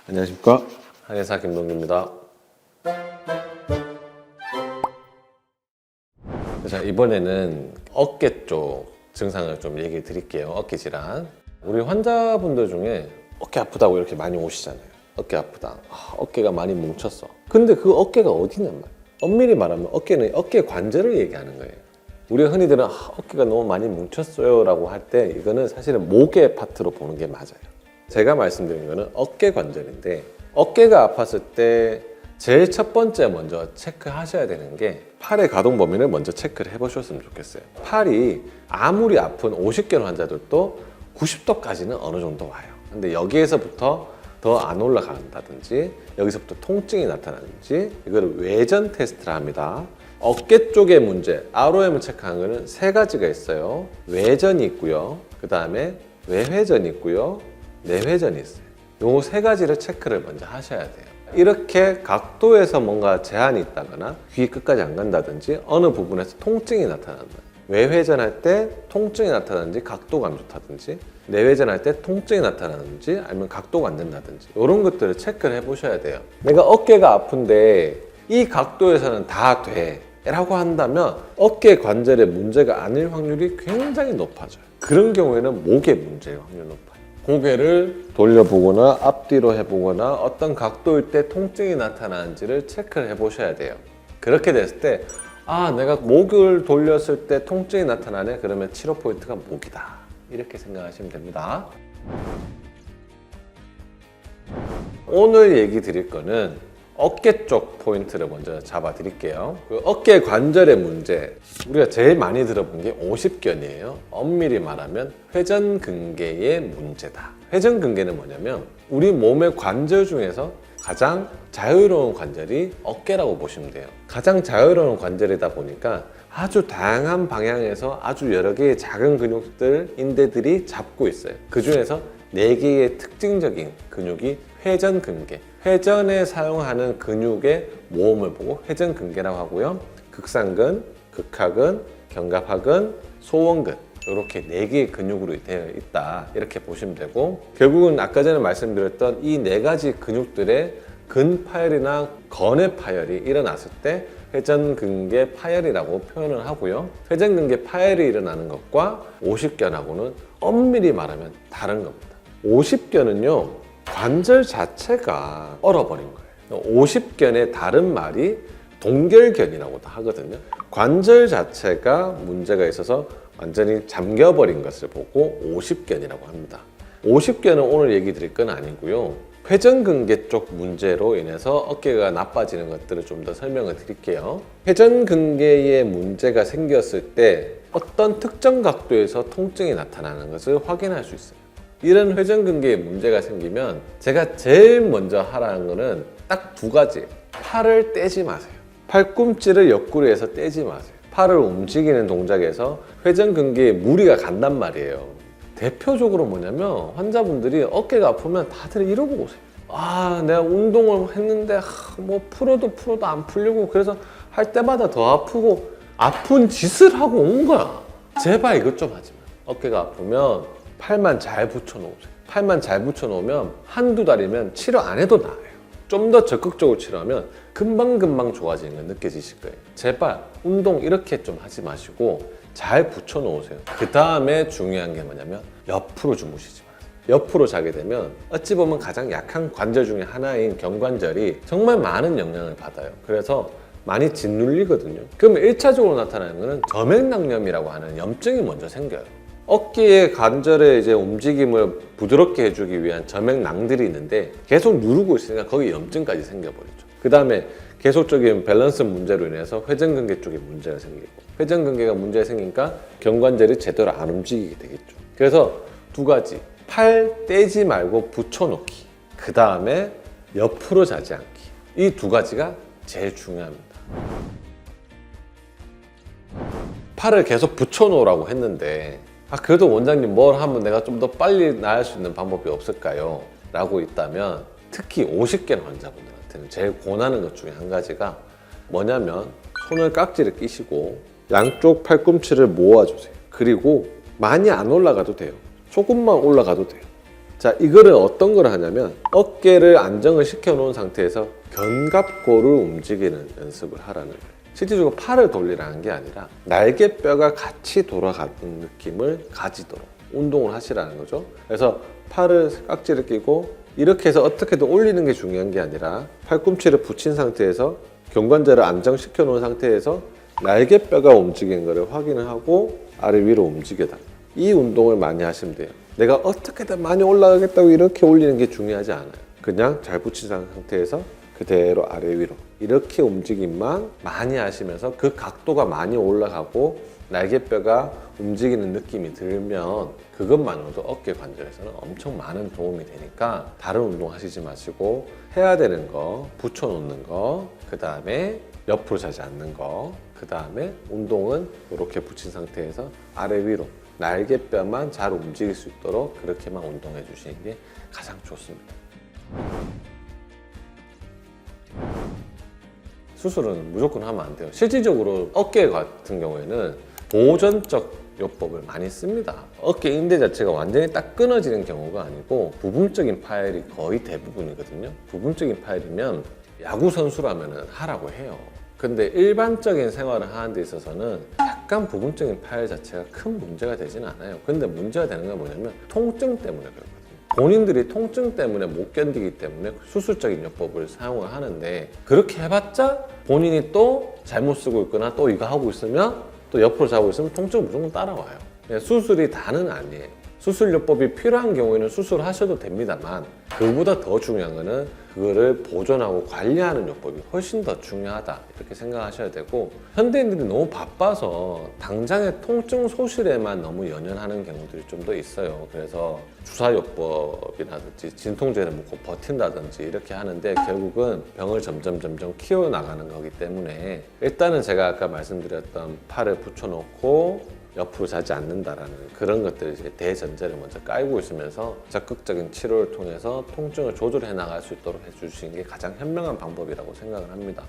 안녕하십니까, 한의사 김동규입니다. 자, 이번에는 어깨 쪽 증상을 좀 얘기해 드릴게요. 어깨 질환. 우리 환자분들 중에 어깨 아프다고 이렇게 많이 오시잖아요. 어깨 아프다. 어깨가 많이 뭉쳤어. 근데 그 어깨가 어디냔 말이야. 엄밀히 말하면 어깨는 어깨 관절을 얘기하는 거예요. 우리가 흔히들은 어깨가 너무 많이 뭉쳤어요 라고 할 때 이거는 사실은 목의 파트로 보는 게 맞아요. 제가 말씀드린 거는 어깨 관절인데, 어깨가 아팠을 때 제일 첫 번째 먼저 체크하셔야 되는 게 팔의 가동 범위를 먼저 체크를 해보셨으면 좋겠어요. 팔이 아무리 아픈 50견 환자들도 90도까지는 어느 정도 와요. 근데 여기에서부터 더 안 올라간다든지 여기서부터 통증이 나타나든지 이거를 외전 테스트를 합니다. 어깨 쪽의 문제, ROM을 체크하는 거는 세 가지가 있어요. 외전이 있고요, 그 다음에 외회전이 있고요, 내회전이 있어요. 요 세 가지를 체크를 먼저 하셔야 돼요. 이렇게 각도에서 뭔가 제한이 있다거나 귀 끝까지 안 간다든지 어느 부분에서 통증이 나타난다. 외회전할 때 통증이 나타나든지 각도가 안 좋다든지, 내회전할 때 통증이 나타나든지 아니면 각도가 안 된다든지 이런 것들을 체크를 해보셔야 돼요. 내가 어깨가 아픈데 이 각도에서는 다 돼 라고 한다면 어깨 관절에 문제가 아닐 확률이 굉장히 높아져요. 그런 경우에는 목에 문제일 확률이 높아요. 고개를 돌려보거나 앞뒤로 해보거나 어떤 각도일 때 통증이 나타나는지를 체크를 해보셔야 돼요. 그렇게 됐을 때 내가 목을 돌렸을 때 통증이 나타나네? 그러면 치료 포인트가 목이다, 이렇게 생각하시면 됩니다. 오늘 얘기 드릴 거는 어깨 쪽 포인트를 먼저 잡아 드릴게요. 그 어깨 관절의 문제, 우리가 제일 많이 들어본 게 오십견이에요. 엄밀히 말하면 회전근개의 문제다. 회전근개는 뭐냐면 우리 몸의 관절 중에서 가장 자유로운 관절이 어깨라고 보시면 돼요. 가장 자유로운 관절이다 보니까 아주 다양한 방향에서 아주 여러 개의 작은 근육들, 인대들이 잡고 있어요. 그 중에서 4개의 특징적인 근육이 회전근개, 회전에 사용하는 근육의 모음을 보고 회전근개라고 하고요. 극상근, 극하근, 견갑하근, 소원근, 이렇게 4개의 근육으로 되어 있다, 이렇게 보시면 되고, 결국은 아까 전에 말씀드렸던 이 4가지 근육들의 근파열이나 건의 파열이 일어났을 때 회전근개 파열이라고 표현을 하고요. 회전근개 파열이 일어나는 것과 오십견하고는 엄밀히 말하면 다른 겁니다. 오십견은요, 관절 자체가 얼어버린 거예요. 오십견의 다른 말이 동결견이라고도 하거든요. 관절 자체가 문제가 있어서 완전히 잠겨버린 것을 보고 오십견이라고 합니다. 오십견은 오늘 얘기 드릴 건 아니고요. 회전근개 쪽 문제로 인해서 어깨가 나빠지는 것들을 좀 더 설명을 드릴게요. 회전근개에 문제가 생겼을 때 어떤 특정 각도에서 통증이 나타나는 것을 확인할 수 있어요. 이런 회전근개에 문제가 생기면 제가 제일 먼저 하라는 거는 딱 2가지. 팔을 떼지 마세요. 팔꿈치를 옆구리에 해서 떼지 마세요. 팔을 움직이는 동작에서 회전근개에 무리가 간단 말이에요. 대표적으로 뭐냐면 환자분들이 어깨가 아프면 다들 이러고 오세요. 내가 운동을 했는데 뭐 풀어도 안 풀리고, 그래서 할 때마다 더 아프고, 아픈 짓을 하고 온 거야. 제발 이것 좀 하지 마. 어깨가 아프면 팔만 잘 붙여놓으세요. 팔만 잘 붙여놓으면 한두 달이면 치료 안 해도 나아요. 좀 더 적극적으로 치료하면 금방금방 좋아지는 거 느껴지실 거예요. 제발 운동 이렇게 좀 하지 마시고 잘 붙여놓으세요. 그 다음에 중요한 게 뭐냐면 옆으로 주무시지 마세요. 옆으로 자게 되면 어찌 보면 가장 약한 관절 중에 하나인 견관절이 정말 많은 영향을 받아요. 그래서 많이 짓눌리거든요. 그러면 1차적으로 나타나는 거는 점액낭염이라고 하는 염증이 먼저 생겨요. 어깨의 관절의 이제 움직임을 부드럽게 해주기 위한 점액낭들이 있는데 계속 누르고 있으니까 거기 염증까지 생겨버리죠. 그 다음에 계속적인 밸런스 문제로 인해서 회전근개 쪽에 문제가 생기고, 회전근개가 문제가 생기니까 견관절이 제대로 안 움직이게 되겠죠. 그래서 2가지. 팔 떼지 말고 붙여놓기, 그 다음에 옆으로 자지 않기. 이 2가지가 제일 중요합니다. 팔을 계속 붙여놓으라고 했는데 그래도 원장님 뭘 하면 내가 좀 더 빨리 나을 수 있는 방법이 없을까요? 라고 있다면, 특히 오십견 환자분들한테는 제일 권하는 것 중에 한 가지가 뭐냐면 손을 깍지를 끼시고 양쪽 팔꿈치를 모아주세요. 그리고 많이 안 올라가도 돼요. 조금만 올라가도 돼요. 자, 이거를 어떤 걸 하냐면 어깨를 안정을 시켜 놓은 상태에서 견갑골을 움직이는 연습을 하라는 거예요. 실질적으로 팔을 돌리라는 게 아니라 날개뼈가 같이 돌아가는 느낌을 가지도록 운동을 하시라는 거죠. 그래서 팔을 깍지를 끼고 이렇게 해서 어떻게든 올리는 게 중요한 게 아니라 팔꿈치를 붙인 상태에서 견관절을 안정시켜 놓은 상태에서 날개뼈가 움직이는 것을 확인을 하고 아래 위로 움직여다. 이 운동을 많이 하시면 돼요. 내가 어떻게든 많이 올라가겠다고 이렇게 올리는 게 중요하지 않아요. 그냥 잘 붙인 상태에서 그대로 아래 위로 이렇게 움직임만 많이 하시면서 그 각도가 많이 올라가고 날개뼈가 움직이는 느낌이 들면 그것만으로도 어깨 관절에서는 엄청 많은 도움이 되니까 다른 운동 하시지 마시고 해야 되는 거 붙여놓는 거, 그 다음에 옆으로 자지 않는 거, 그 다음에 운동은 이렇게 붙인 상태에서 아래 위로 날개뼈만 잘 움직일 수 있도록 그렇게만 운동해 주시는 게 가장 좋습니다. 수술은 무조건 하면 안 돼요. 실질적으로 어깨 같은 경우에는 보존적 요법을 많이 씁니다. 어깨 인대 자체가 완전히 딱 끊어지는 경우가 아니고 부분적인 파열이 거의 대부분이거든요. 부분적인 파열이면 야구 선수라면 하라고 해요. 근데 일반적인 생활을 하는 데 있어서는 약간 부분적인 파열 자체가 큰 문제가 되지는 않아요. 근데 문제가 되는 건 뭐냐면 통증 때문에 그렇거든요. 본인들이 통증 때문에 못 견디기 때문에 수술적인 요법을 사용을 하는데 그렇게 해봤자 본인이 또 잘못 쓰고 있거나 또 이거 하고 있으면 또 옆으로 자고 있으면 통증 무조건 따라와요. 수술이 다는 아니에요. 수술요법이 필요한 경우에는 수술하셔도 됩니다만 그보다 더 중요한 거는 그거를 보존하고 관리하는 요법이 훨씬 더 중요하다 이렇게 생각하셔야 되고 현대인들이 너무 바빠서 당장의 통증 소실에만 너무 연연하는 경우들이 좀 더 있어요. 그래서 주사요법이라든지 진통제를 먹고 버틴다든지 이렇게 하는데 결국은 병을 점점 키워나가는 거기 때문에 일단은 제가 아까 말씀드렸던 팔을 붙여놓고 옆으로 자지 않는다라는 그런 것들을 이제 대전제를 먼저 깔고 있으면서 적극적인 치료를 통해서 통증을 조절해 나갈 수 있도록 해주시는 게 가장 현명한 방법이라고 생각을 합니다.